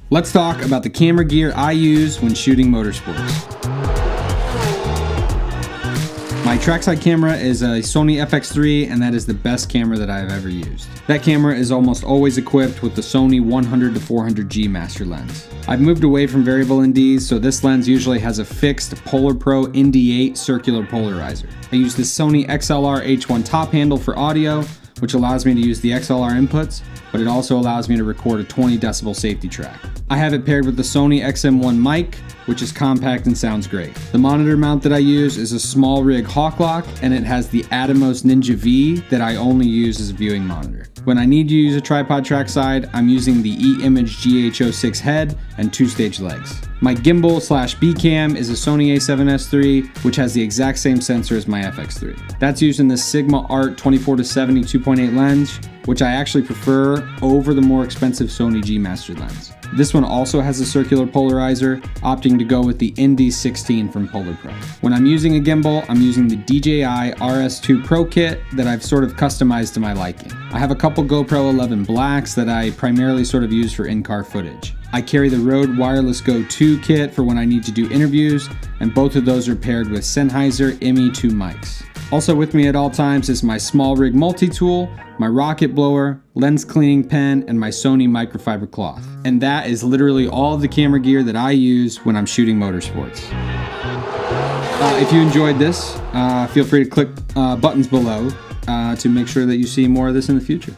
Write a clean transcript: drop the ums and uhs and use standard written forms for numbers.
Let's talk about the camera gear I use when shooting motorsports. My trackside camera is a Sony FX3, and that is the best camera that I have ever used. That camera is almost always equipped with the Sony 100-400G master lens. I've moved away from variable NDs, so this lens usually has a fixed Polar Pro ND8 circular polarizer. I use the Sony XLR H1 top handle for audio, which allows me to use the XLR inputs, but it also allows me to record a 20 decibel safety track. I have it paired with the Sony XM1 mic, which is compact and sounds great. The monitor mount that I use is a small rig Hawklock, and it has the Atomos Ninja V that I only use as a viewing monitor. When I need to use a tripod trackside, I'm using the E-Image GH06 head and 2-stage legs. My gimbal/B cam is a Sony a7S III, which has the exact same sensor as my FX3. That's using the Sigma Art 24-70 2.8 lens, which I actually prefer over the more expensive Sony G Master lens. This one also has a circular polarizer, opting to go with the ND16 from Polar Pro. When I'm using a gimbal, I'm using the DJI RS2 Pro kit that I've sort of customized to my liking. I have a couple GoPro 11 Blacks that I primarily sort of use for in-car footage. I carry the Rode Wireless Go 2 kit for when I need to do interviews, and both of those are paired with Sennheiser ME2 mics. Also with me at all times is my small rig multi-tool, my rocket blower, lens cleaning pen, and my Sony microfiber cloth. And that is literally all of the camera gear that I use when I'm shooting motorsports. If you enjoyed this, feel free to click buttons below to make sure that you see more of this in the future.